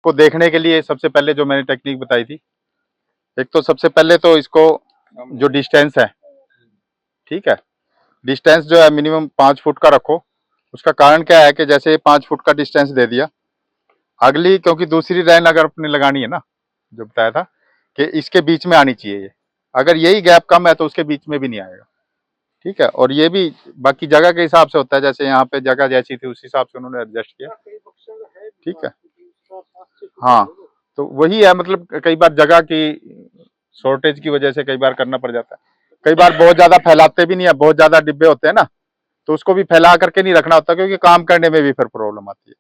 इसको देखने के लिए सबसे पहले जो मैंने टेक्निक बताई थी, एक तो सबसे पहले तो इसको जो डिस्टेंस है, ठीक है, डिस्टेंस जो है मिनिमम 5 फुट का रखो। उसका कारण क्या है कि जैसे 5 फुट का डिस्टेंस दे दिया, अगली क्योंकि दूसरी लाइन अगर अपने लगानी है ना, जो बताया था कि इसके बीच में आनी चाहिए ये, अगर यही गैप कम है तो उसके बीच में भी नहीं आएगा, ठीक है। और ये भी बाकी जगह के हिसाब से होता है, जैसे यहाँ पे जगह जैसी थी उस हिसाब से उन्होंने एडजस्ट किया, ठीक है। हाँ, तो वही है, मतलब कई बार जगह की शॉर्टेज की वजह से कई बार करना पड़ जाता है। कई बार बहुत ज्यादा फैलाते भी नहीं है, बहुत ज्यादा डिब्बे होते हैं ना, तो उसको भी फैला करके नहीं रखना होता, क्योंकि काम करने में भी फिर प्रॉब्लम आती है,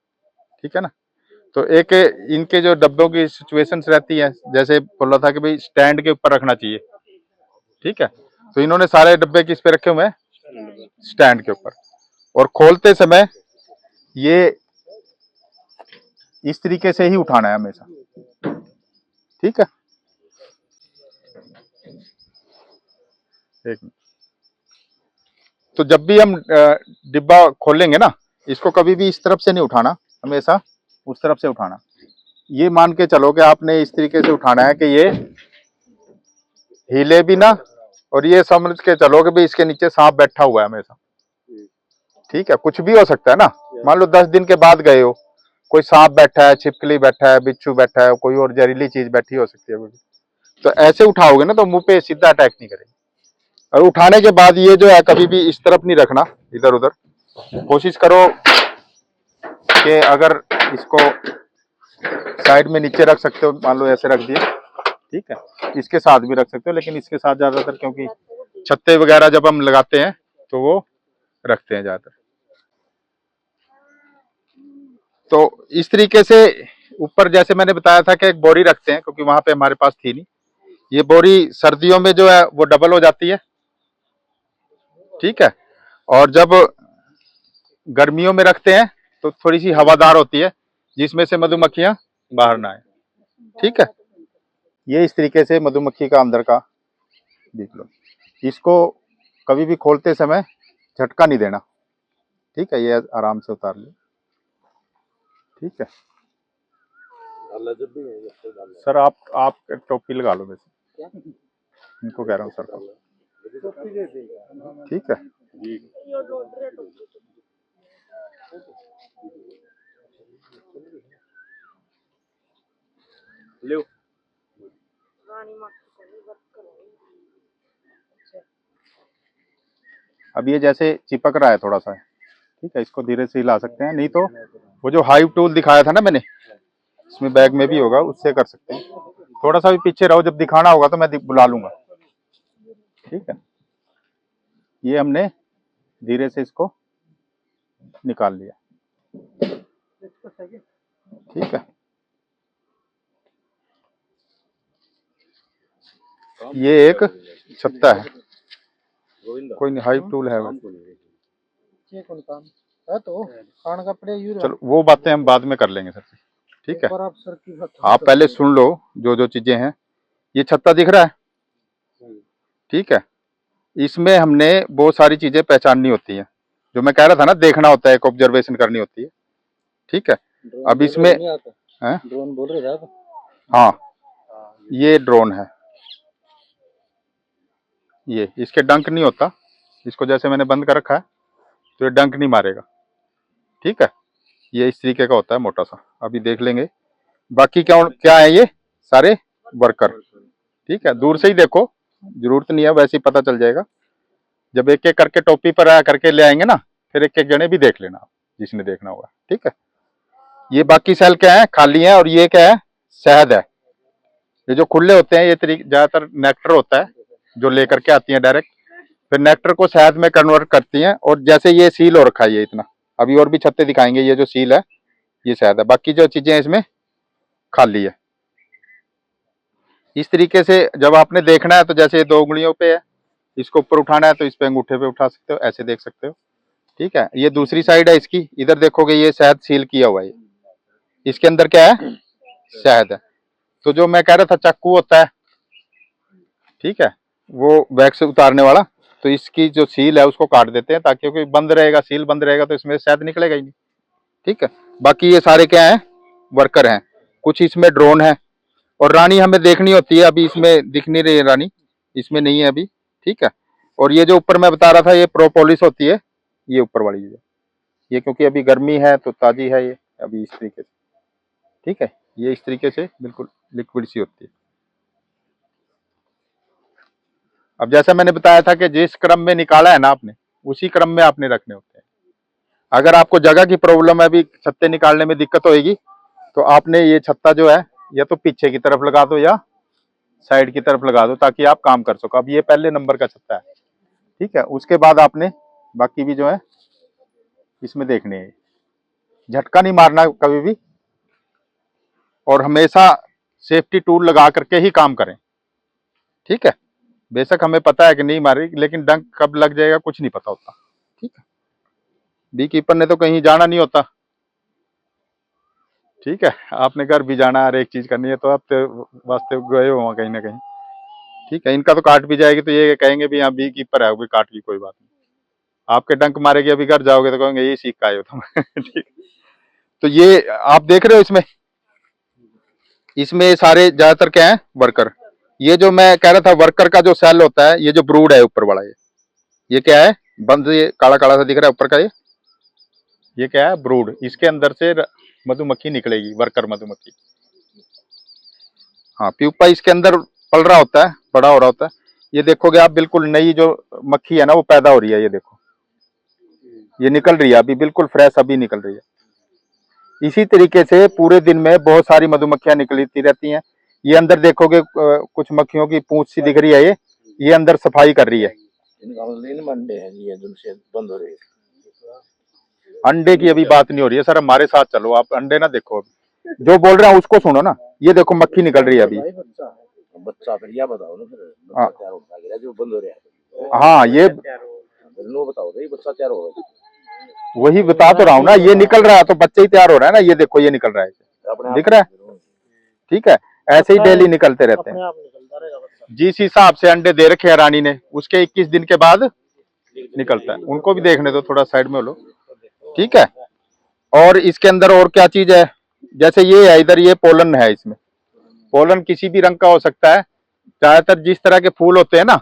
ठीक है ना। तो एक इनके जो डब्बों की सिचुएशंस रहती है, जैसे बोला था कि भाई स्टैंड के ऊपर रखना चाहिए, ठीक है, तो इन्होंने सारे डब्बे किस पे रखे हुए हैं, स्टैंड के ऊपर। और खोलते समय ये इस तरीके से ही उठाना है हमेशा, ठीक है। एक मिनट। तो जब भी हम डिब्बा खोलेंगे ना, इसको कभी भी इस तरफ से नहीं उठाना, हमेशा उस तरफ से उठाना। ये मान के चलो कि आपने इस तरीके से उठाना है कि ये हिले भी ना, और ये समझ के चलो कि भाई इसके नीचे सांप बैठा हुआ है हमेशा, ठीक है। कुछ भी हो सकता है ना, मान लो 10 दिन के बाद गए हो, कोई सांप बैठा है, छिपकली बैठा है, बिच्छू बैठा है, कोई और जहरीली चीज बैठी हो सकती है, तो ऐसे उठाओगे ना तो मुंह पे सीधा अटैक नहीं करेगी। और उठाने के बाद ये जो है कभी भी इस तरफ नहीं रखना, इधर उधर। कोशिश करो कि अगर इसको साइड में नीचे रख सकते हो, मान लो ऐसे रख दिया, ठीक है, इसके साथ भी रख सकते हो, लेकिन इसके साथ ज्यादातर क्योंकि छत्ते वगैरह जब हम लगाते हैं तो वो रखते हैं ज्यादातर। तो इस तरीके से ऊपर जैसे मैंने बताया था कि एक बोरी रखते हैं, क्योंकि वहां पे हमारे पास थी नहीं। ये बोरी सर्दियों में जो है वो डबल हो जाती है, ठीक है, और जब गर्मियों में रखते हैं तो थोड़ी सी हवादार होती है, जिसमें से मधुमक्खियां बाहर ना आए, ठीक है। ये इस तरीके से मधुमक्खी का अंदर का देख लो। इसको कभी भी खोलते समय झटका नहीं देना, ठीक है, ये आराम से उतार लो, ठीक है। सर आप टोपी लगा लो वैसे, इनको कह रहा हूँ सर को, ठीक है। ले अब ये जैसे चिपक रहा है थोड़ा सा, ठीक है, इसको धीरे से हिला सकते हैं, नहीं तो वो जो हाइव टूल दिखाया था ना मैंने, इसमें बैग में भी होगा, उससे कर सकते हैं। थोड़ा सा भी पीछे रहो, जब दिखाना होगा तो मैं बुला लूंगा, ठीक है। ये हमने धीरे से इसको निकाल लिया, ठीक है। ये एक छत्ता है, कोई नहीं, हाइव टूल है तो चलो वो बातें हम बाद में कर लेंगे सर, ठीक है। आप पहले सुन लो जो जो चीजें हैं। ये छत्ता दिख रहा है, ठीक है, इसमें हमने बहुत सारी चीजें पहचाननी होती हैं, जो मैं कह रहा था ना, देखना होता है, एक ऑब्जर्वेशन करनी होती है, ठीक है। अब इसमें ड्रोन बोल रहे थे आप? हाँ, ये ड्रोन है, ये इसके डंक नहीं होता, इसको जैसे मैंने बंद कर रखा है तो ये डंक नहीं मारेगा, ठीक है। ये इस तरीके का होता है मोटा सा, अभी देख लेंगे। बाकी क्या क्या है, ये सारे वर्कर, ठीक है, दूर से ही देखो, जरूरत नहीं है, वैसे ही पता चल जाएगा। जब एक एक करके टोपी पर आ करके ले आएंगे ना, फिर एक एक जने भी देख लेना आप, जिसने देखना होगा, ठीक है। ये बाकी सेल क्या है, खाली है, और ये क्या है, शहद है। ये जो खुले होते हैं ये ज्यादातर नेक्टर होता है, जो लेकर के आती है डायरेक्ट, फिर नेक्टर को शहद में कन्वर्ट करती हैं। और जैसे ये सील हो रखा है, ये इतना, अभी और भी छत्ते दिखाएंगे, ये जो सील है ये शहद है, बाकी जो चीजें इसमें खाली है। इस तरीके से जब आपने देखना है तो जैसे 2 उंगलियों पे है, इसको ऊपर उठाना है तो इस पे अंगूठे पे उठा सकते हो, ऐसे देख सकते हो, ठीक है। ये दूसरी साइड है इसकी, इधर देखोगे ये शहद सील किया हुआ है, इसके अंदर क्या है, शहद है। तो जो मैं कह रहा था चाकू होता है, ठीक है, वो वैक्स उतारने वाला, तो इसकी जो सील है उसको काट देते हैं, ताकि क्योंकि बंद रहेगा, सील बंद रहेगा तो इसमें शहद निकलेगा ही नहीं, ठीक है। बाकी ये सारे क्या है, वर्कर हैं। कुछ इसमें ड्रोन है, और रानी हमें देखनी होती है। अभी इसमें दिख नहीं रही है रानी, इसमें नहीं है अभी, ठीक है। और ये जो ऊपर मैं बता रहा था ये प्रोपोलिस होती है, ये ऊपर वाली चीज़ है। ये क्योंकि अभी गर्मी है तो ताज़ी है ये, अभी इस तरीके से, ठीक है। ये इस तरीके से बिल्कुल लिक्विड सी होती है। अब जैसा मैंने बताया था कि जिस क्रम में निकाला है ना आपने, उसी क्रम में आपने रखने होते हैं। अगर आपको जगह की प्रॉब्लम है, अभी छत्ते निकालने में दिक्कत होगी, तो आपने ये छत्ता जो है या तो पीछे की तरफ लगा दो या साइड की तरफ लगा दो, ताकि आप काम कर सको। अब ये पहले नंबर का छत्ता है, ठीक है। उसके बाद आपने बाकी भी जो है इसमें देखने है, झटका नहीं मारना कभी भी, और हमेशा सेफ्टी टूल लगा करके ही काम करें, ठीक है। बेशक हमें पता है कि नहीं मारे, लेकिन डंक कब लग जाएगा कुछ नहीं पता होता, ठीक है। बी कीपर ने तो कहीं जाना नहीं होता, ठीक है। आपने घर भी जाना, हर एक चीज करनी है, तो आप तो वास्ते गए हो कहीं ना कहीं, ठीक है। इनका तो काट भी जाएगी तो ये कहेंगे भी यहाँ बी कीपर है, भी काट की कोई बात नहीं। आपके डंक मारेगी, अभी घर जाओगे तो कहेंगे ये सीख का आए हो तुम ठीक। तो ये आप देख रहे हो इसमें, इसमें सारे ज्यादातर क्या है, वर्कर। ये जो मैं कह रहा था वर्कर का जो सेल होता है, ये जो ब्रूड है ऊपर वाला, ये क्या है, बंद, ये काला काला सा दिख रहा है ऊपर का, ये क्या है, ब्रूड। इसके अंदर से मधुमक्खी निकलेगी, वर्कर मधुमक्खी। हाँ, प्यूपा इसके अंदर पल रहा होता है, बड़ा हो रहा होता है। ये देखोगे आप, बिल्कुल नई जो मक्खी है ना वो पैदा हो रही है, ये देखो, ये निकल रही है अभी, बिल्कुल फ्रेश अभी निकल रही है। इसी तरीके से पूरे दिन में बहुत सारी मधुमक्खियां निकलती रहती हैं। ये अंदर देखोगे कुछ मक्खियों की पूंछ सी दिख रही है, ये अंदर सफाई कर रही है। अंडे हैं ये जिनसे बंद हो रही है। अंडे की अभी बात नहीं हो रही है सर, हमारे साथ चलो, आप अंडे ना देखो, अभी जो बोल रहे हैं उसको सुनो ना। ये देखो मक्खी निकल रही है अभी, बच्चा फिर यह बताओ ना, फिर हाँ। बच्चा तैयार होता है जो बंद हो रहा है। हाँ, ये नो बताओ ये बच्चा तैयार होगा, वही बता तो रहा हूँ ना, ये निकल रहा है तो बच्चे ही तैयार हो रहा है ना। ये देखो ये निकल रहा है, दिख रहा है, ठीक है। ऐसे ही डेली निकलते रहते हैं। जिस हिसाब से अंडे दे रखे हैं रानी ने, उसके 21 दिन के बाद निकलता है। उनको भी देखने दो, थोड़ा साइड में लो, ठीक है। और इसके अंदर और क्या चीज है, जैसे ये है इधर, ये पोलन है। इसमें पोलन किसी भी रंग का हो सकता है, ज्यादातर जिस तरह के फूल होते हैं ना,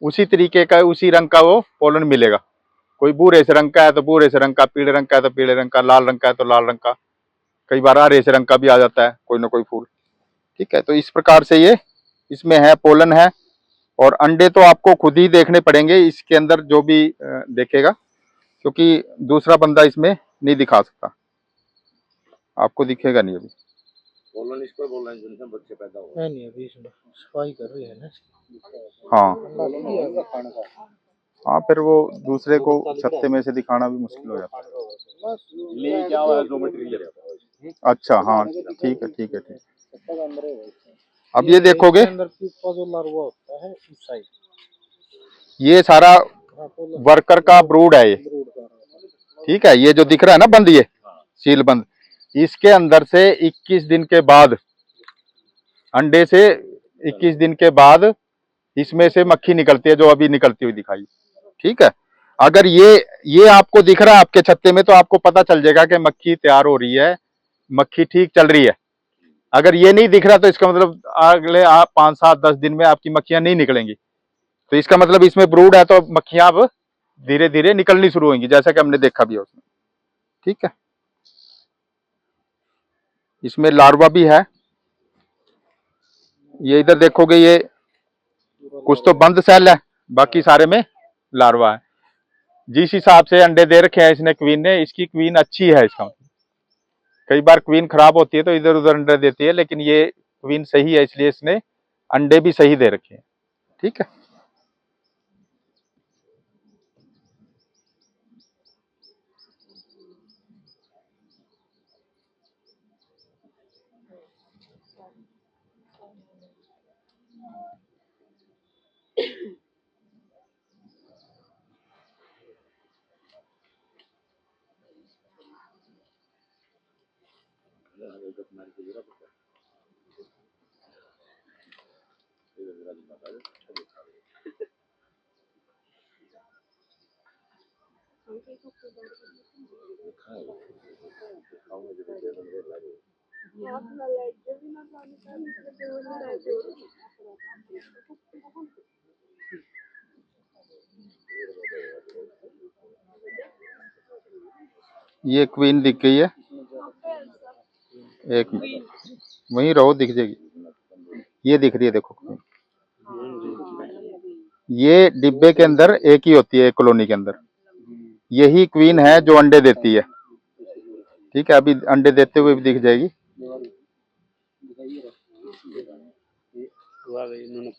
उसी तरीके का, उसी रंग का वो पोलन मिलेगा। कोई भूरे से रंग का है तो भूरे से रंग का, पीले रंग का है तो पीले रंग का, लाल रंग का है तो लाल रंग का, कई बार हरे से रंग का भी आ जाता है कोई ना कोई फूल, ठीक है। तो इस प्रकार से ये इसमें है, पोलन है। और अंडे तो आपको खुद ही देखने पड़ेंगे इसके अंदर, जो भी देखेगा, क्योंकि दूसरा बंदा इसमें नहीं दिखा सकता, आपको दिखेगा नहीं अभी। बोलन इसको बोल रहे हैं जिनसे बच्चे पैदा हो रहे हैं। नहीं अभी इसमें सफाई कर रही है ना। हाँ हाँ, फिर वो दूसरे को छत्ते में से दिखाना भी मुश्किल हो जाता है। ले क्या हुआ है, 2 मटेरियल है। अच्छा, हाँ, ठीक है, ठीक है, ठीक है। अब ये देखोगे, अंदर जो लार्वा होता है उस साइड, ये सारा वर्कर का ब्रूड है ये, ठीक है। ये जो दिख रहा है ना बंद, ये सील बंद, इसके अंदर से 21 दिन के बाद, अंडे से 21 दिन के बाद इसमें से मक्खी निकलती है, जो अभी निकलती हुई दिखाई, ठीक है। अगर ये आपको दिख रहा है आपके छत्ते में, तो आपको पता चल जाएगा कि मक्खी तैयार हो रही है, मक्खी ठीक चल रही है। अगर ये नहीं दिख रहा तो इसका मतलब अगले 5, 7, 10 दिन में आपकी मक्खियां नहीं निकलेंगी, तो इसका मतलब इसमें ब्रूड है, तो मक्खियां अब धीरे धीरे निकलनी शुरू होंगी, जैसा कि हमने देखा भी है उसमें, ठीक है। इसमें लार्वा भी है, ये इधर देखोगे, ये कुछ तो बंद सेल है, बाकी सारे में लार्वा है। जिस हिसाब से अंडे दे रखे हैं इसने, क्वीन ने, इसकी क्वीन अच्छी है। इसका मतलब कई बार क्वीन खराब होती है तो इधर उधर अंडे देती है, लेकिन ये क्वीन सही है, इसलिए इसने अंडे भी सही दे रखे हैं, ठीक है। ये क्वीन दिख गई है, एक मिनट वहीं रहो, दिख जाएगी। ये दिख रही है, देखो क्वीन। ये डिब्बे के अंदर एक ही होती है, एक कॉलोनी के अंदर। यही क्वीन है जो अंडे देती है। ठीक है, अभी अंडे देते हुए भी दिख जाएगी।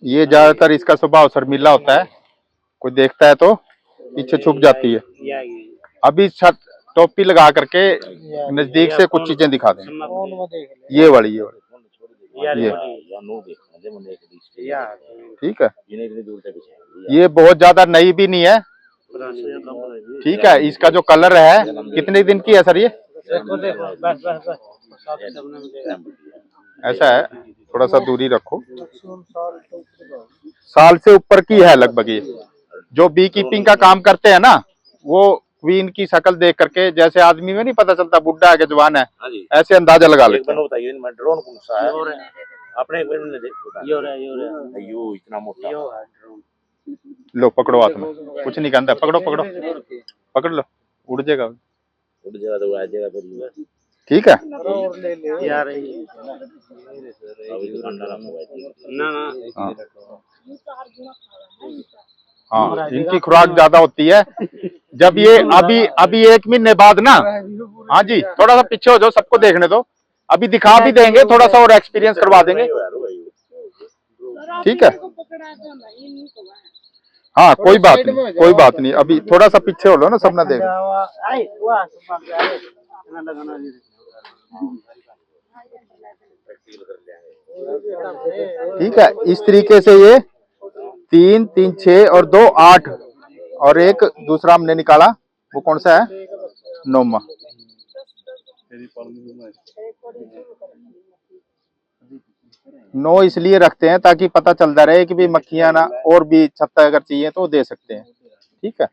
ये ज्यादातर इसका स्वभाव शर्मीला होता है, कोई देखता है तो पीछे छुप जाती है। अभी छत टोपी लगा करके नजदीक से कुछ चीजें दिखा दें। ये वाली ये ठीक है, ये बहुत ज्यादा नई भी नहीं है। ठीक है, इसका जो कलर है, कितने दिन की है सर ये? ऐसा है, थोड़ा सा दूरी रखो। साल से ऊपर की है लगभग ये। जो बी कीपिंग का काम करते हैं ना, वो क्वीन की शक्ल देख करके, जैसे आदमी में नहीं पता चलता बुढ़ा है कि जवान है, ऐसे अंदाजा लगा लेते हैं। लो पकड़ो हाथ में, कुछ नहीं कहता, पकड़ो पकड़ो पकड़ लो, उड़ जाएगा तो आ जाएगा। ठीक है, हाँ इनकी खुराक ज्यादा होती है। जब ये अभी 1 महीने बाद ना, हाँ जी थोड़ा सा पीछे हो जाओ, सबको देखने दो, अभी दिखा भी देंगे, थोड़ा सा और एक्सपीरियंस करवा देंगे। ठीक है, हाँ कोई बात नहीं, कोई बात नहीं, अभी थोड़ा सा पीछे हो लो ना, सब ना देख। ठीक है, इस तरीके से ये 3 3 6 और 2 8 और एक दूसरा हमने निकाला, वो कौन सा है? नोमा। नो इसलिए रखते हैं ताकि पता चलता रहे कि भी मक्खियां ना, और भी छत्ता अगर चाहिए तो दे सकते हैं। ठीक है,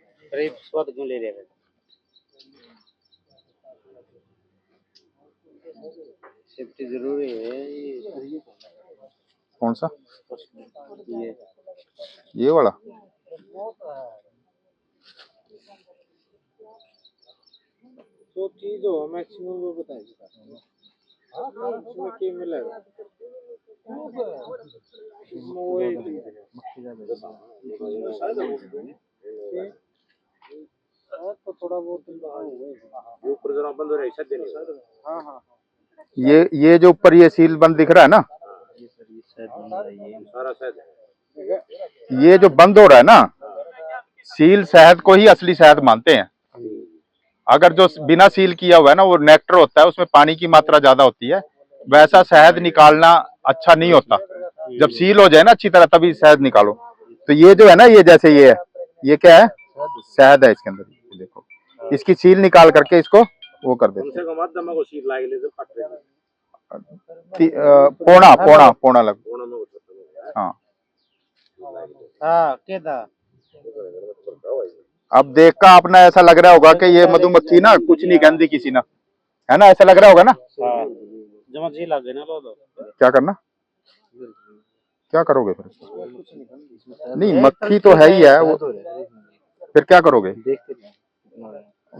सेफ्टी जरूरी है। कौन सा? ये वाला जो चीज हो मैक्सिमम वो बताइए। इसमें क्या मिलेगा? तो थोड़ा बहुत ऊपर जरा बंद हो रहा है, ऐसा देने। हाँ हाँ, ये जो ऊपर ये सील बंद दिख रहा है ना, सारा शायद ये जो बंद हो रहा है ना, सील शहद को ही असली शहद मानते हैं। अगर जो बिना सील किया हुआ है ना, वो नेक्टर होता है, उसमें पानी की मात्रा ज्यादा होती है, वैसा शहद निकालना अच्छा नहीं होता। जब सील हो जाए ना अच्छी तरह, तभी शहद निकालो। तो ये जो है ना, ये जैसे ये है, ये क्या है? शहद है इसके अंदर। देखो, इसकी सील निकाल करके इसको वो कर देते हैं। पौना पौना पौना लग, हाँ अब देख का अपना ऐसा लग रहा होगा कि ये मधुमक्खी ना कुछ नहीं कहती किसी ना, है ना? ऐसा लग रहा होगा ना? क्या करना, क्या करोगे फिर? नहीं, मक्खी तो है ही है वो, फिर क्या करोगे?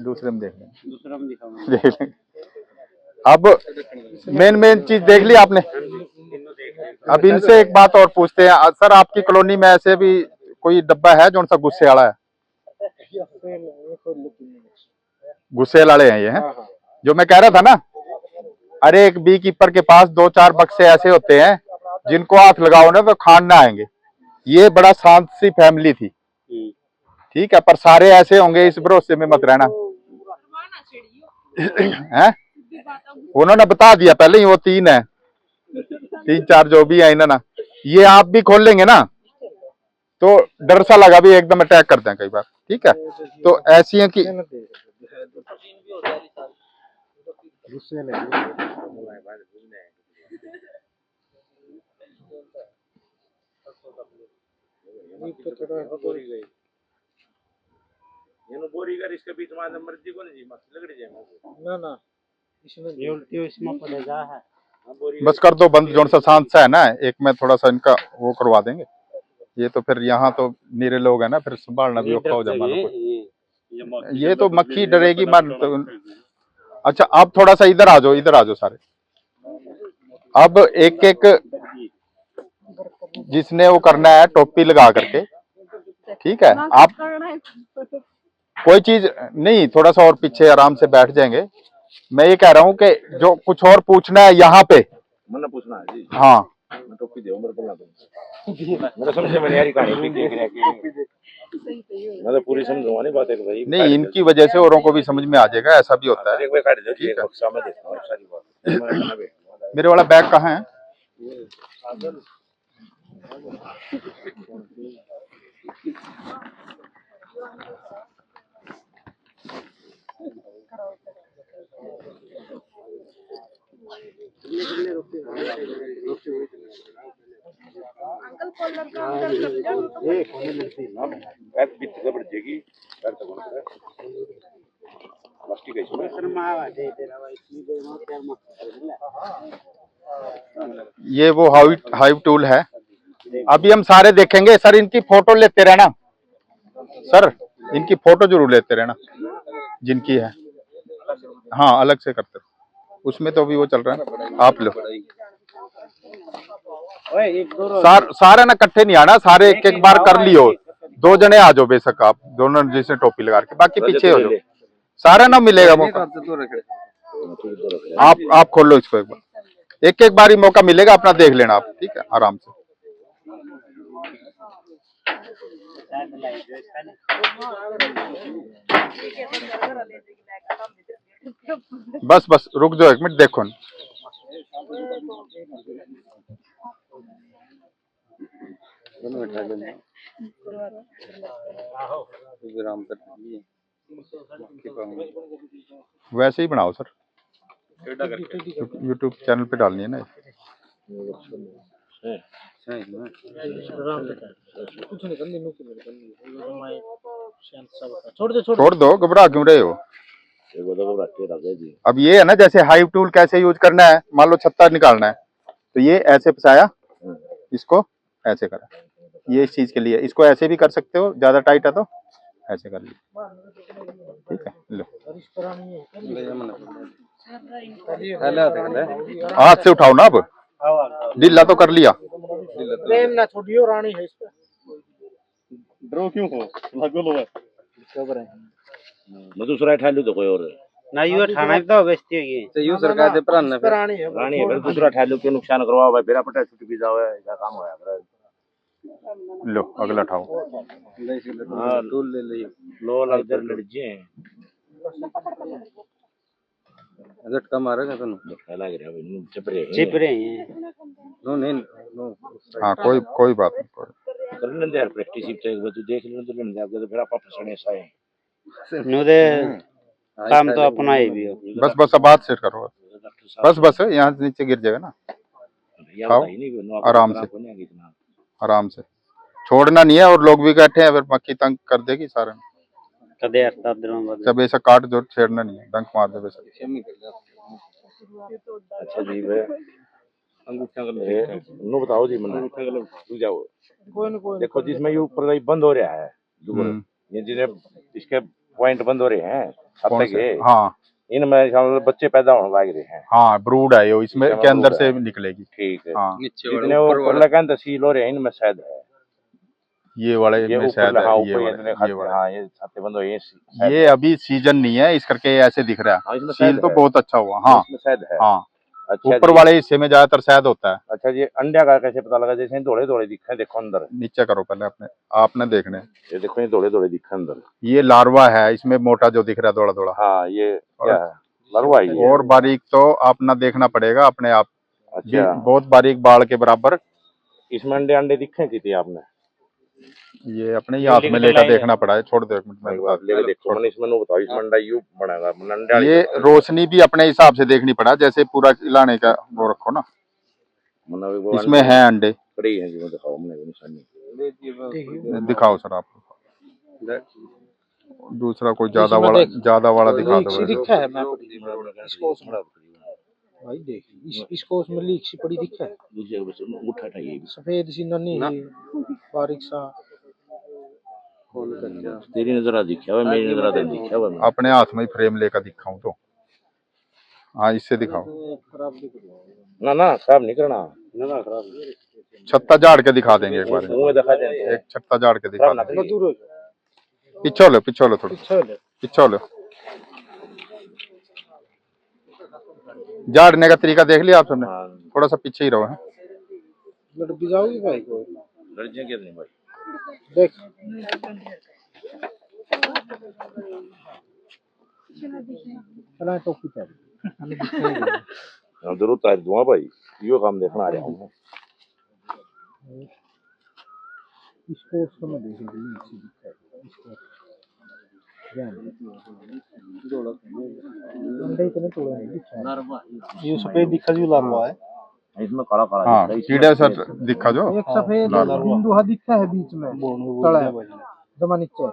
दूसरे में देख लेंगे। अब मेन चीज देख ली आपने। अब इनसे एक बात और पूछते हैं, सर आपकी कॉलोनी में ऐसे भी कोई डब्बा है जो सा गुस्से वाला है? गुस्से वाले हैं ये हैं? जो मैं कह रहा था ना, अरे एक बी कीपर के पास 2-4 बक्से ऐसे होते हैं जिनको हाथ लगाओ ना तो खान ना आएंगे। ये बड़ा शांत सी फैमिली थी, ठीक है, पर सारे ऐसे होंगे इस भरोसे में मत रहना। हैं? उन्होंने बता दिया पहले ही, वो 3 है, 3-4 जो भी है इन्होंने। ये आप भी खोल लेंगे ना तो डर सा लगा भी एकदम अटैक करते हैं कई बार। ठीक है, तो ऐसी है कि इसके बीच में मर्जी को नहीं लग रही है ना, इसमें पड़ेगा है। बस कर दो बंद, जो सा शांत सा है ना, एक में थोड़ा सा इनका वो करवा देंगे। ये तो फिर यहाँ तो नीरे लोग हैं ना, फिर संभालना भी औखा हो जाए मानो कुछ। ये तो मक्खी डरेगी मान तो। अच्छा अब थोड़ा सा इधर आ जाओ, इधर आ जाओ सारे। अब एक एक जिसने वो करना है टोपी लगा करके, ठीक है। आप कोई चीज नहीं, थोड़ा सा और पीछे आराम से बैठ जाएंगे। मैं ये कह रहा हूँ कि जो कुछ और पूछना है यहाँ पे, मैंने पूछना है जी। हाँ मैं टोपी दे मेरे को ना दो। मेरा समझ में नहीं आ रही कहानी देख रहे हैं। मैं तो पूरी समझूंगा नहीं बात है भाई। नहीं, इनकी वजह से औरों को भी समझ में आ जाएगा, ऐसा भी होता है। एक बार काट दो जी, एक बक्सा में देखता हूं सारी बात। मेरे वाला बैग कहाँ है? बैग भी तो बढ़ जाएगी, बैग तो कौन सा प्लास्टिक है इसमें। ये वो हाइव टूल है। अभी हम सारे देखेंगे सर, इनकी फोटो लेते रहना सर, इनकी फोटो जरूर लेते रहना जिनकी है। हाँ अलग से करते, उसमें तो अभी वो चल रहा है। आप लो सारे ना इकट्ठे नहीं आना, सारे एक एक बार कर लियो। 2 जने आ जाओ बेशक, आप दोनों जिसने टोपी लगा के, बाकी पीछे हो जाओ। सारा ना मिलेगा मौका। आप खोलो इसको एक बार, एक एक बार ही मौका मिलेगा, अपना देख लेना आप, ठीक है आराम से। बस बस रुक जाओ 1 मिनट, देखो वैसे ही बनाओ सर, यूट्यूब चैनल पे डालनी है ना। छोड़ दो, घबरा क्यों रहे हो? अब ये है ना, जैसे हाइव टूल कैसे यूज करना है, मान लो छत्ता निकालना है तो ये ऐसे फंसाया, इसको ऐसे करा, ये इस चीज के लिए। इसको ऐसे भी कर सकते हो, ज्यादा टाइट है तो ऐसे कर लिया, ठीक है। लो हाथ से उठाओ ना, अब ढीला तो कर लिया। ना छोड़ियो, रानी है इसमें। ड्रो क्यों हो लगो लो मैं दूसरा उठा लूं तो कोई और ना यू ठाना तो बेइज्जती होगी। तो यू सरकार दे प्राण रानी है फिर दूसरा उठा लूं, क्यों नुकसान करवा भाई, मेरा पटा छुट्टी भी जाओ है, क्या काम होया फिर। लो अगला उठाओ। हां टूल ले ले लो लग जर लड़ जे झटका मारेगा तो झटका लग रहा है भाई, चिप रहे हैं नो नहीं नो। हाँ कोई बात नहीं, कोई कर लेंगे यार प्रैक्टिस ही तो एक बार तू देख ले तो लेने जाओगे तो फिर आप फसने सा है नो दे काम तो अपना ही भी हो। बस बस अब हाथ सेट करो, बस बस यहाँ से नीचे गिर जाएगा ना। खाओ आराम से, आराम से, छोड़ना नहीं है। और लोग भी बैठे हैं, फिर मक्खी तंग कर देगी सारे। जब ऐसा काट जो छेड़ना नहीं है, डंक मार दे वैसा। अच्छा जी वे अंगूठा कर नो बताओ जी, मन अंगूठा कर तू जाओ देखो जिसमें ये ऊपर बंद हो रहा है, ये जिन्हें इसके पॉइंट बंद हो रहे हैं छत्ते के, हाँ इनमें बच्चे पैदा होने लग रहे हैं। हाँ ब्रूड है ये, इसमें के अंदर से निकलेगी। ठीक है हाँ जितने ऊपर लगा तो सील हो रहे हैं, इनमें शायद है ये वाले में शायद है, ये वाला हाँ ये छत्ते बंद हो ये अभी सीजन नहीं है इस करके ऐसे दिख रहा है। सील तो बहुत अच्छा हुआ। हाँ शायद है। हाँ अच्छा ऊपर वाले हिस्से में ज्यादातर शायद होता है। अच्छा ये अंडा का कैसे पता लगा? जैसे थोड़े थोड़े दिखे, देखो अंदर नीचे करो पहले अपने, आपने देखने। ये देखो ये थोड़े थोड़े दिखे अंदर, ये लार्वा है, इसमें मोटा जो दिख रहा है थोड़ा थोड़ा। हाँ ये क्या है? लार्वा ही है। और बारीक तो अपना देखना पड़ेगा अपने आप। अच्छा बहुत बारीक बाल के बराबर। इसमें अंडे अंडे दिखे कितने आपने? ये अपने ही हाथ में लेकर देखना पड़ा है। छोड़ दो 1 मिनट में लेके देखो। मैंने इसमें बताओ, इसमें अंडा यू बनेगा। ये रोशनी भी अपने हिसाब से देखनी पड़ा, जैसे पूरा लाने का वो रखो ना। इसमें है अंडे पड़ी है जी, दिखाओ हमने निशानी दिखाओ सर आप। दूसरा कोई ज्यादा वाला दिखा दो। भाई देख इसको उसमें लीक सी पड़ी दिखा है, दूसरे बस अंगूठा हटाइए सफेद सी नन्ही सी बारीक सा तेरी नजर आ दिखा हुआ, मेरी नजर आ दिखा हुआ। अपने हाथ में ही फ्रेम लेकर दिखाऊं तो हाँ इससे दिखाओ। खराब दिख रहा है ना ना खराब नहीं करना, ना खराब छत्ता झाड़ के दिखा देंगे एक बार, मुंह में दिखा दें एक छत्ता झाड़ के दिखा देंगे। दूर हो जा पिछो लो थोड़ा, चल पिछो लो। झाड़ने का तरीका देख लिया आप सबने, थोड़ा सा पीछे ही रहो है। लड़ भी जाओगी भाई को लड़ जाएंगे नहीं भाई देख चला टोपी पहन हम जरूर तार दूंगा भाई, यो काम देखना आ रहा हूँ। इसको उसको मैं देखेंगे नीचे दिखा है इसको अंडे इतने थोड़ा नहीं दिखा, ये सफेद दिखा जो लारवा है इसमें काला काला हाँ कीड़े सर दिखा जो एक सफेद बिंदु हा दिखा है बीच में तड़ा दमा नीचे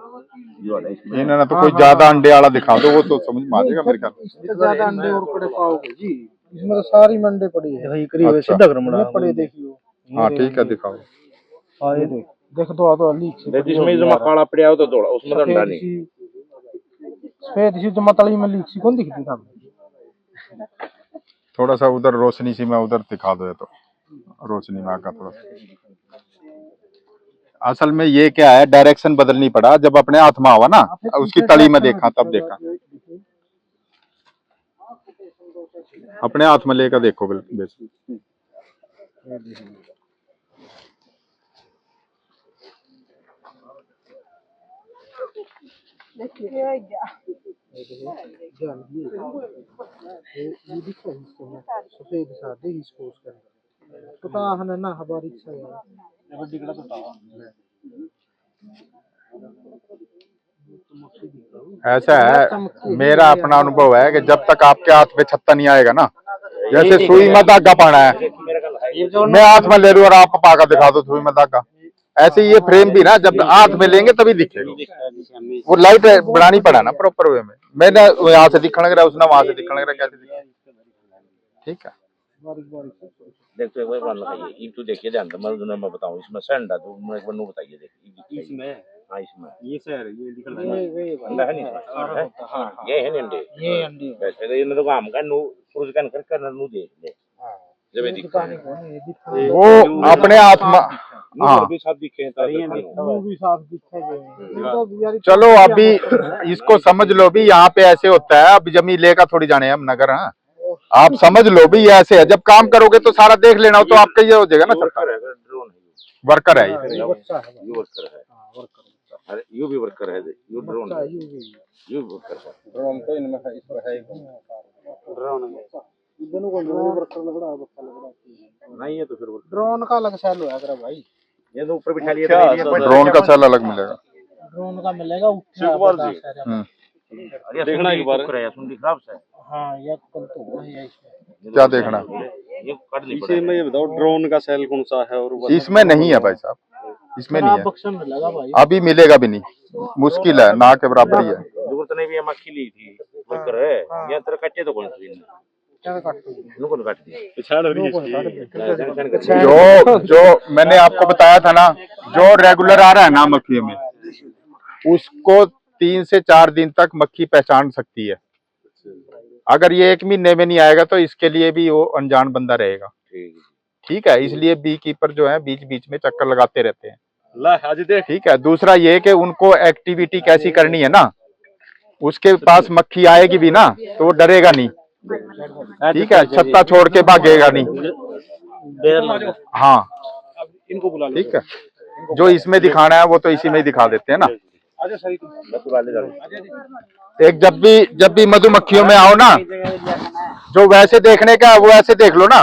जो वाला इसमें इन्होंने तो कोई ज्यादा अंडे वाला दिखा दो, वो तो समझ में आ जाएगा मेरे ख्याल में। इससे ज्यादा अंडे और पड़े पाओगे जी, इसमें तो सारी मंडे पड़ी है भाई करीब अच्छा। सीधा करमड़ा पड़े देखियो। हाँ ठीक है दिखाओ। हाँ ये देख देख तो लीक से जिसमें जो काला पड़ा हो तो थोड़ा उसमें तो अंडा नहीं, सफेद सी जो मतली में लीक सी कौन दिखती सामने। थोड़ा सा उधर रोशनी सी में उधर दिखा दो, या तो रोशनी में आकर थोड़ा सा। असल में ये क्या है, डायरेक्शन बदलनी पड़ा जब अपने हाथ में आवा ना, उसकी तली में देखा तब देखा। अपने हाथ में लेकर देखो बेस। सफेद सा देख इसको उसका पता है ना हमारी इच्छा है बड़ी गड़ा पता ऐसा है, मेरा अपना अनुभव है कि जब तक आपके हाथ में छत्ता नहीं आएगा ना, जैसे सुई में धागा पाना है, मैं हाथ में ले लूं और आप पाका दिखा दो सुई में धागा, ऐसे ये फ्रेम भी ना जब हाथ में लेंगे तभी दिखेगा। वो लाइट बनानी पड़ा ना प्रॉपर वे में, मैंने यहाँ से दिखने लग रहा है, उसने वहां से दिखने लग रहा है, कैसे दिखेगा। ठीक है देखो एक बार मान लगाइए, ये तो देखिए ध्यान से मैं बताऊं, इसमें सैंड है तो मैं एक बार नो बताइए देखिए इसमें। हाँ इसमें ये सर ये दिख रहा है अंडा है नहीं, हां ये है अंडे, ये अंडे वैसे तो ये तो काम का नो पुरुष का कर नो देख ले जब ये दिखता है वो अपने हाथ में। हाँ भी साफ दिखे वो भी साफ दिखा है। चलो अभी इसको समझ लो भी, यहाँ पे ऐसे होता है। अब जमी लेकर थोड़ी जाने हम नगर, हाँ आप समझ लो भी ये ऐसे है, जब काम करोगे तो सारा देख लेना हो तो आपका ये हो जाएगा ना। वर्कर है ये वर्कर है, अरे यू भी वर्कर है, यू ड्रोन यू वर्कर है, ड्रोन तो इनमें है, इसमें है ड्रोन दोनों को वर्कर लग रहा नहीं है तो फिर ड्रोन का अलग सेल होया करा भाई, ये तो ऊपर बिठा लिया ड्रोन का सेल अलग मिलेगा, ड्रोन का मिलेगा ऊपर देखना एक बार सुन खराब से। हाँ ये कल तो है क्या देखना ये कट नहीं इसे में ये बताओ ड्रोन का सेल कौन सा है और इसमें नहीं है भाई साहब, इसमें नहीं है, बक्सा मिलेगा भाई अभी मिलेगा भी नहीं, मुश्किल है, ना के बराबर ही है। जरूरत नहीं भी हम मक्खी ली थी वर्कर है, ये तेरे कच्चे तो कौन सी क्या काट नुको काट दी पिछाड़ रही जो मैंने आपको बताया था ना, जो रेगुलर आ रहा है ना मक्खी में, उसको 3 से 4 दिन तक मक्खी पहचान सकती है। अगर ये 1 महीने में नहीं आएगा तो इसके लिए भी वो अनजान बंदा रहेगा। ठीक है, इसलिए बी कीपर जो है बीच बीच में चक्कर लगाते रहते हैं। ठीक है, दूसरा ये कि उनको एक्टिविटी कैसी करनी है ना, उसके पास मक्खी आएगी भी ना तो वो डरेगा नहीं। ठीक है, छत्ता छोड़ के भागेगा नहीं। हाँ ठीक है, जो इसमें दिखाना है वो तो इसी में ही दिखा देते हैं ना। एक जब भी मधुमक्खियों में आओ ना, जो वैसे देखने का वो ऐसे देख लो ना,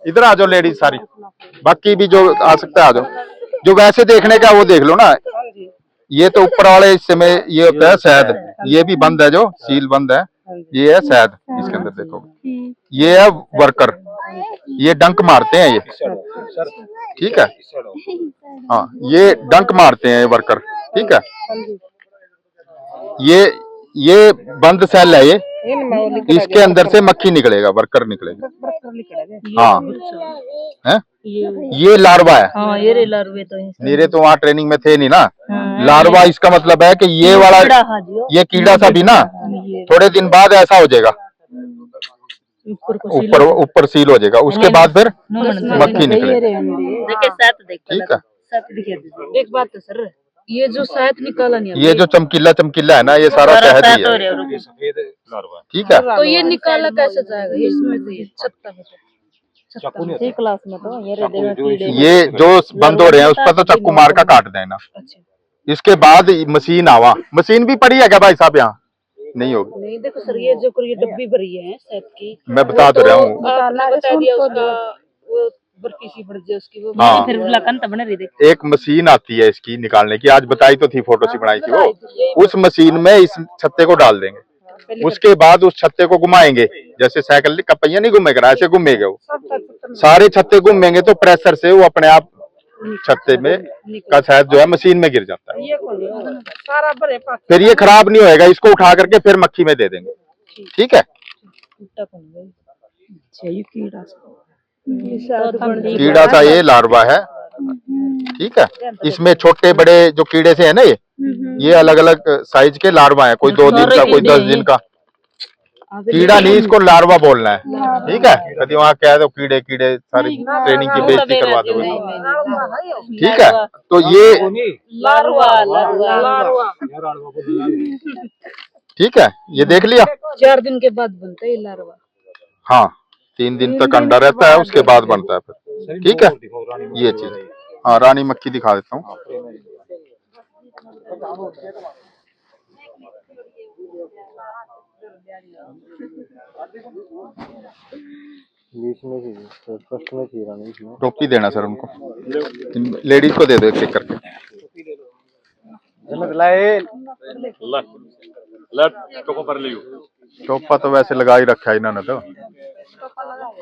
इधर आ जाओ लेडीज सारी, बाकी भी जो आ सकता है आ जाओ, जो वैसे देखने का वो देख लो ना। ये तो ऊपर वाले हिस्से में ये होता है शहद, ये भी बंद है, जो सील बंद है, ये है शहद, इसके अंदर देखो ये है वर्कर, ये डंक मारते हैं ये। ठीक है, हाँ ये डंक मारते हैं ये वर्कर। ठीक है, ये बंद सेल है ये, इसके अंदर से मक्खी निकलेगा, वर्कर निकलेगा। हाँ है, ये लार्वा है। हाँ ये लार्वे तो हैं। मेरे तो वहाँ ट्रेनिंग में थे नहीं ना। हाँ, लार्वा इसका मतलब है कि ये वाला ये कीड़ा सा भी ना थोड़े दिन बाद ऐसा हो जाएगा, ऊपर सील हो जाएगा, उसके बाद फिर मक्खी निकलेगी। ठीक है, एक बात है सर, ये जो शहद निकाला नहीं, ये जो चमकीला चमकीला है ना, ये सारा शहद ही है। ठीक है, तो ये निकाला कैसे जाएगा? इसमें तो ये छत्ता में क्लास में तो ये जो बंद हो रहे हैं उस पर तो चाकू मार का काट देना। इसके बाद मशीन आवा, मशीन भी पड़ी है क्या भाई साहब? यहाँ नहीं होगी। नहीं देखो सर, ये जो ये डब्बी भरी है शहद की, मैं बता तो रहा हूँ। बता दिया उसका वो बर्फी सी पड़ जाए उसकी, वो हाँ। फिर लकन बने रही। एक मशीन आती है इसकी निकालने की, आज बताई तो थी, फोटो सी बनाई थी वो। उस मशीन में इस छत्ते को डाल देंगे, उसके बाद उस छत्ते को घुमाएंगे, जैसे साइकिल का पहिया नहीं घूमेगा, ऐसे घूमेगा वो। सारे छत्ते घूमेंगे तो प्रेशर से वो अपने आप छत्ते में का शहद जो है मशीन में गिर जाता है। फिर ये खराब नहीं होएगा, इसको उठा करके फिर मक्खी में दे देंगे। ठीक है, कीड़ा सा ये लार्वा है। ठीक है, इसमें छोटे बड़े जो कीड़े से है ना, ये अलग अलग साइज के लार्वा है, कोई 2 दिन का, कोई 10 दिन का। कीड़ा नहीं, इसको लार्वा बोलना है। ठीक है, कभी वहाँ कह दो कीड़े कीड़े, सारी ट्रेनिंग की बेइज्जती करवा दो। ठीक है, तो ये लार्वा। ठीक है, ये देख लिया। 4 दिन के बाद बनता है लार्वा। हाँ, 3 दिन तक अंडा रहता है, उसके बाद बनता है फिर। ठीक है, ये चीज। हाँ, रानी मक्खी दिखा देता हूँ। टोपी देना सर उनको, लेडीज को दे दो एक करके। टोपा तो वैसे लगा ही रखा है इन्होंने तो।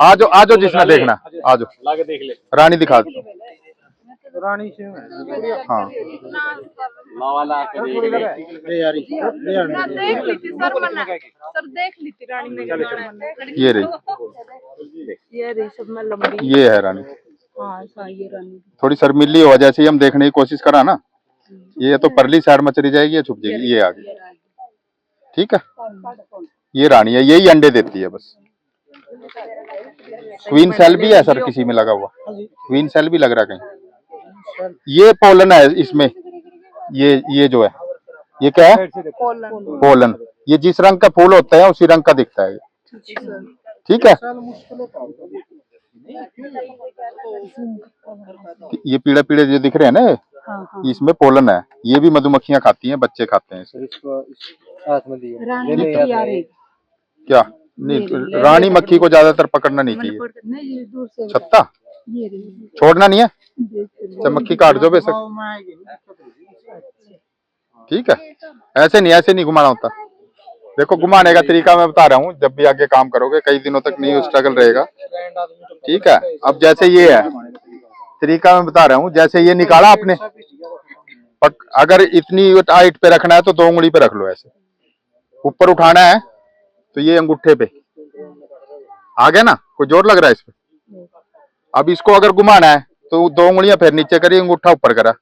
आज आज जिसने देखना, आज रानी दिखा दो। रानी से हाँ, देख ली थी रानी में, ये रही, सब में लंबी। ये है रानी। हाँ ये रानी थोड़ी शर्मिली हो, जैसे ही हम देखने की कोशिश करा ना, ये तो परली साइड में चली जाएगी, ये छुप जाएगी, ये आ गई। ठीक है, ये रानी है, यही अंडे देती है बस। क्वीन सेल भी है सर किसी में लगा हुआ, क्वीन सेल भी लग रहा कहीं। ये पोलन है इसमें, ये जो है, ये क्या है? पोलन। ये जिस रंग का फूल होता है उसी रंग का दिखता है। ठीक है, ये पीले पीले जो दिख रहे हैं ना, इसमें पोलन है। ये भी मधुमक्खियां खाती हैं, बच्चे खाते हैं इसे। क्या नहीं, रानी मक्खी को ज्यादातर पकड़ना नहीं चाहिए, छत्ता छोड़ना नहीं है, मक्खी काट दो बेशक। ठीक है, ऐसे नहीं घुमाना होता। देखो, घुमाने का तरीका मैं बता रहा हूँ, जब भी आगे काम करोगे कई दिनों तक नहीं स्ट्रगल रहेगा। ठीक है, अब जैसे ये है तरीका मैं बता रहा हूँ, जैसे ये निकाला आपने, अगर इतनी हाइट पे रखना है तो 2 उंगली पे रख लो, ऐसे ऊपर उठाना है तो ये अंगूठे पे आ गया ना, कोई जोर लग रहा है इस पे। अब इसको अगर घुमाना है तो 2 उंगलियां फिर नीचे करी, अंगूठा ऊपर करा,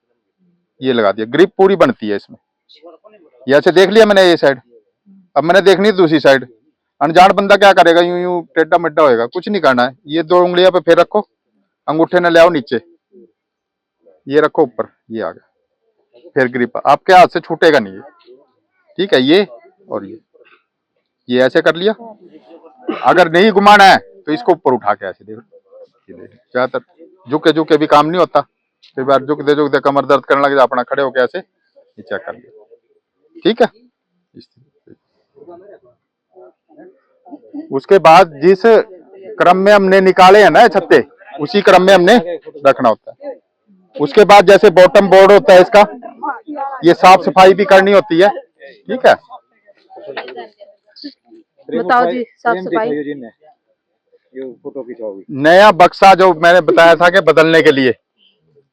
ये लगा दिया, ग्रिप पूरी बनती है इसमें। ये ऐसे देख लिया मैंने ये साइड, अब मैंने देखनी है दूसरी साइड। अनजान बंदा क्या करेगा, यूं यूं टेढ़ा मेढ़ा होएगा, कुछ नहीं करना है। ये 2 उंगलियां पे फिर रखो, अंगूठे न ले आओ नीचे, ये रखो ऊपर, ये आ गया, फिर ग्रिप आपके हाथ से छूटेगा नहीं है। ठीक है, ये और ये ऐसे कर लिया। अगर नहीं घुमाना है तो इसको ऊपर उठा के ऐसे देखो, ज्यादातर झुके भी काम नहीं होता, कई बार झुक दे कमर दर्द करने लगे, अपना खड़े होके ऐसे चेक कर लिया। ठीक है, उसके बाद जिस क्रम में हमने निकाले हैं ना छत्ते, उसी क्रम में हमने रखना होता है। उसके बाद जैसे बॉटम बोर्ड होता है इसका, ये साफ सफाई भी करनी होती है। ठीक है, बताओ जी, साफ सफाई। फोटो खिंचाओगी। नया बक्सा जो मैंने बताया था कि बदलने के लिए,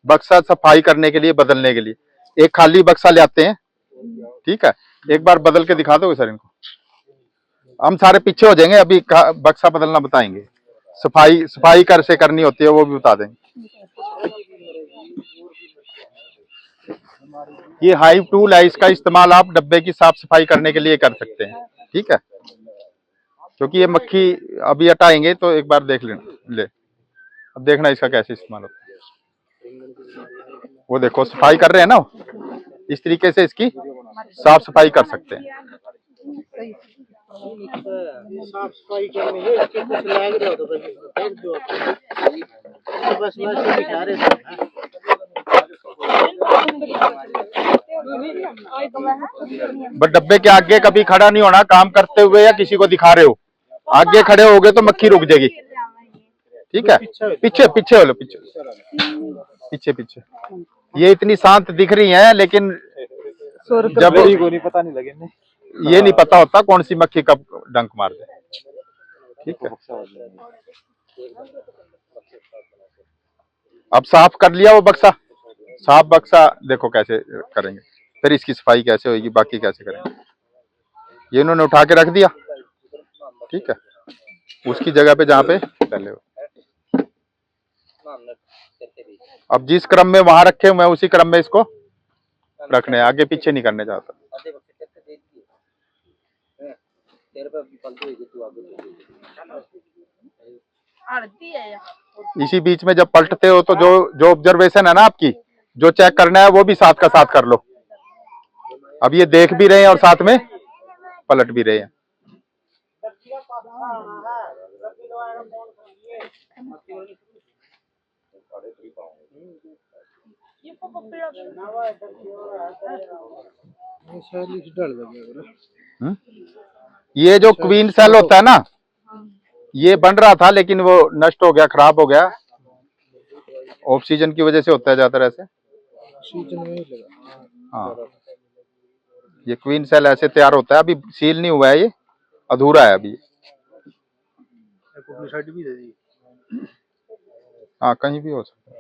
बक्सा सफाई करने के लिए, बदलने के लिए एक खाली बक्सा ले आते हैं। ठीक है, एक बार बदल के दिखा दोगे सर इनको? हम सारे पीछे हो जाएंगे, अभी बक्सा बदलना बताएंगे, सफाई कैसे करनी होती है वो भी बता देंगे। ये हाइव टूल है, इसका इस्तेमाल आप डब्बे की साफ सफाई करने के लिए कर सकते हैं, ठीक है। क्योंकि ये मक्खी अभी हटाएंगे तो एक बार देख लेना, अब देखना इसका कैसे इस्तेमाल होता है। वो देखो सफाई कर रहे हैं ना, इस तरीके से इसकी साफ सफाई कर सकते हैं। साफ सफाई करनी है, इसके कुछ लग रहा होता है, बस वैसे दिखा रहे थे। बट डब्बे के आगे कभी खड़ा नहीं होना काम करते हुए या किसी को दिखा रहे हो, आगे खड़े होगे तो मक्खी रुक जाएगी, ठीक है। पीछे पीछे हो लो, पीछे पीछे पीछे। ये इतनी शांत दिख रही हैं, लेकिन जब को नहीं पता नहीं लगे ये नहीं पता होता कौन सी मक्खी कब डंक मार दे, ठीक है। अब साफ कर लिया वो बक्सा, साफ बक्सा देखो कैसे करेंगे, फिर इसकी सफाई कैसे होगी, बाकी कैसे करेंगे। ये इन्होंने उठा के रख दिया, ठीक है, उसकी जगह पे जहाँ पे पहले हो। अब जिस क्रम में वहां रखे मैं उसी क्रम में इसको रखने, आगे पीछे नहीं करने चाहता। इसी बीच में जब पलटते हो तो जो ऑब्जर्वेशन है ना आपकी, जो चेक करना है वो भी साथ का साथ कर लो। अब ये देख भी रहे हैं और साथ में पलट भी रहे हैं। ये जो क्वीन सेल होता है ना, ये बन रहा था लेकिन वो नष्ट हो गया, खराब हो गया, ऑक्सीजन की वजह से होता है ज्यादातर ऐसे। हाँ, ये क्वीन सेल ऐसे तैयार होता है, अभी सील नहीं हुआ है, ये अधूरा है अभी। हाँ, कहीं भी हो सकता है।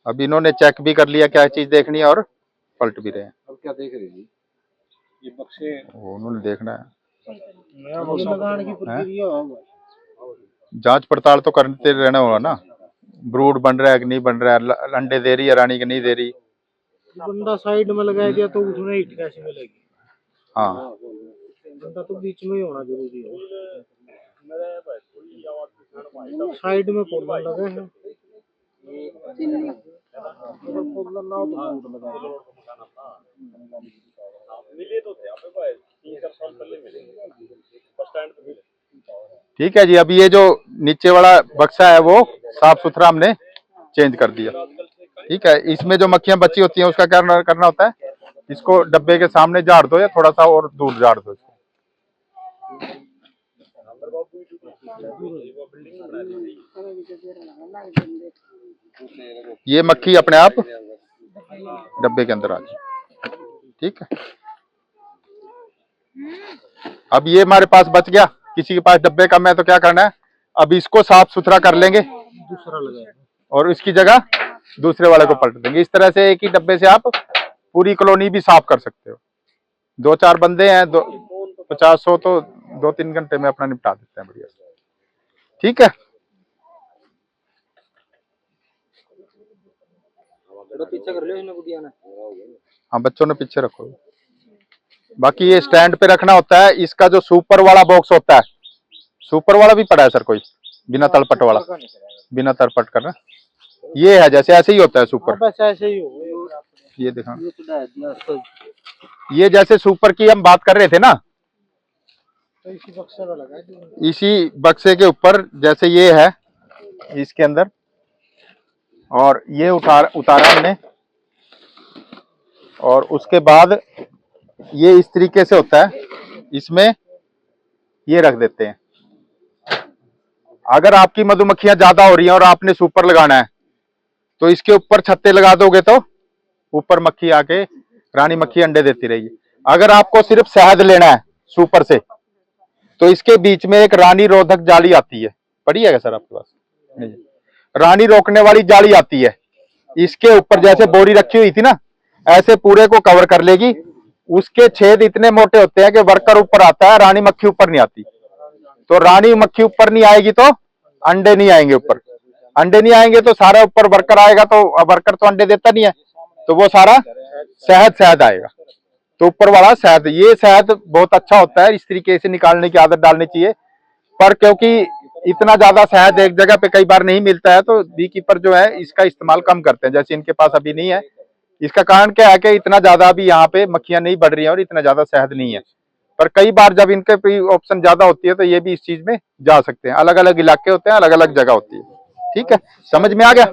अब इन्होंने चेक भी कर लिया क्या चीज देखनी है और पलट भी रहे हैं। अब क्या देख रहे जी? ये बक्से वो उन्होंने देखना है, लगाने की प्रक्रिया होगा, जांच पड़ताल तो करते रहना होगा ना, ब्रूड बन रहा है कि नहीं बन रहा है, अंडे दे रही है रानी कि नहीं दे रही। बंदा साइड में लगा दिया तो उसमें हीट कैसे मिलेगी? हाँ, बंदा तो बीच में ही होना जरूरी है, साइड में पोलर लगे हैं, पोलर ना हो तो मिले तो थे, 3-4 साल पहले मिले बस स्टैंड पे मिले। ठीक है जी। अभी ये जो नीचे वाला बक्सा है वो साफ सुथरा हमने चेंज कर दिया, ठीक है। इसमें जो मक्खियां बची होती हैं उसका क्या करना होता है, इसको डब्बे के सामने झाड़ दो या थोड़ा सा और दूर झाड़ दो इसको। ये मक्खी अपने आप डब्बे के अंदर आ जाए, ठीक है। अब ये हमारे पास बच गया, किसी के पास डब्बे कम है तो क्या करना है, अब इसको साफ सुथरा कर लेंगे, दूसरा लगाया और इसकी जगह दूसरे वाले को पलट देंगे। इस तरह से एक ही डब्बे से आप पूरी कॉलोनी भी साफ कर सकते हो। 2-4 बंदे हैं, 50-100 तो 2-3 घंटे में अपना निपटा देते हैं, बढ़िया, ठीक है। पीछे कर लियो गुड़िया ने। हाँ, बच्चों ने पीछे रखो। बाकी ये स्टैंड पे रखना होता है। इसका जो सुपर वाला बॉक्स होता है, सुपर वाला भी पड़ा है सर कोई, बिना तलपट वाला, बिना तलपट करना, ये है जैसे ऐसे ही होता है सुपर, बस ऐसे ही हो। ये देखा, ये जैसे सुपर की हम बात कर रहे थे ना, तो इसी बक्से में लगा, इसी बक्से के ऊपर जैसे ये है इसके अंदर, और ये उतारा हमने, और उसके बाद ये इस तरीके से होता है, इसमें ये रख देते हैं। अगर आपकी मधुमक्खियां ज्यादा हो रही हैं और आपने सुपर लगाना है तो इसके ऊपर छत्ते लगा दोगे तो ऊपर मक्खी आके रानी मक्खी अंडे देती रहेगी। अगर आपको सिर्फ शहद लेना है सुपर से तो इसके बीच में एक रानी रोधक जाली आती है, पड़ी है क्या सर आपके पास? नहीं, रानी रोकने वाली जाली आती है, इसके ऊपर जैसे बोरी रखी हुई थी ना, ऐसे पूरे को कवर कर लेगी, उसके छेद इतने मोटे होते हैं कि वर्कर ऊपर आता है, रानी मक्खी ऊपर नहीं आती। तो रानी मक्खी ऊपर नहीं आएगी तो अंडे नहीं आएंगे ऊपर, अंडे नहीं आएंगे तो सारा ऊपर वर्कर आएगा, तो वर्कर तो अंडे देता नहीं है, तो वो सारा शहद आएगा। तो ऊपर वाला शहद, ये शहद बहुत अच्छा होता है, इस तरीके से निकालने की आदत डालनी चाहिए। पर क्योंकि इतना ज्यादा शहद एक जगह पे कई बार नहीं मिलता है, तो बी कीपर जो है इसका इस्तेमाल कम करते हैं, जैसे इनके पास अभी नहीं है। इसका कारण क्या है कि इतना ज्यादा अभी यहाँ पे मक्खियां नहीं बढ़ रही हैं और इतना ज्यादा शहद नहीं है। पर कई बार जब इनके पे ऑप्शन ज्यादा होती है तो ये भी इस चीज में जा सकते हैं। अलग अलग इलाके होते हैं, अलग अलग जगह होती है। ठीक है, समझ में आ गया?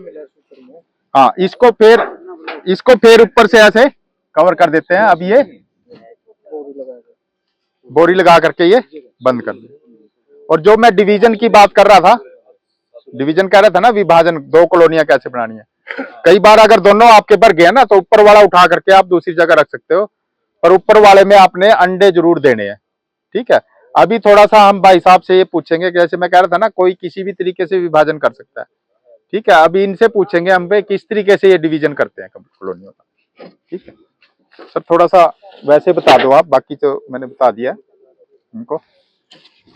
हाँ, इसको फिर ऊपर से ऐसे कवर कर देते हैं। अब ये बोरी लगा करके ये बंद कर दे। और जो मैं डिवीजन की बात कर रहा था, डिवीजन कह रहा था ना, विभाजन, 2 कॉलोनियां कैसे बनानी है। कई बार अगर दोनों आपके भर गए ना, तो ऊपर वाला उठा करके आप दूसरी जगह रख सकते हो, पर ऊपर वाले में आपने अंडे जरूर देने हैं। ठीक है, अभी थोड़ा सा हम भाई साहब से ये पूछेंगे, जैसे मैं कह रहा था ना, कोई किसी भी तरीके से विभाजन कर सकता है। ठीक है, अभी इनसे पूछेंगे हम पे किस तरीके से ये डिवीजन करते हैं कॉलोनियों का। ठीक है सर, थोड़ा सा वैसे बता दो आप, बाकी तो मैंने बता दिया उनको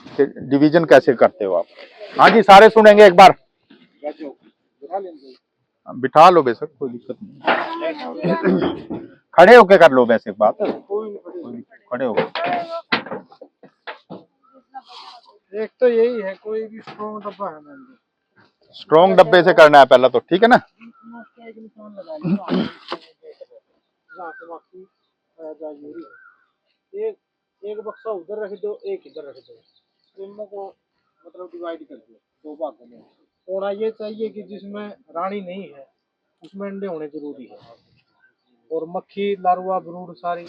डिवीजन कैसे करते हो आप। हाँ जी, सारे सुनेंगे एक बार। बिठा लो बेशक, कोई दिक्कत नहीं। खड़े होके कर लो वैसे बात, खड़े होके। एक तो यही है, कोई भी स्ट्रॉन्ग डब्बा है ना, स्ट्रॉन्ग डब्बे से करना है पहला तो, ठीक है ना। जहाँ से मक्खी जरूरी है। एक बक्सा उधर रख दो, एक इधर रख दो, इनमें को मतलब डिवाइड कर दो 2 भागों में। होना ये चाहिए कि जिसमें रानी नहीं है उसमें अंडे होने जरूरी है, और मक्खी लार्वा ब्रूड सारी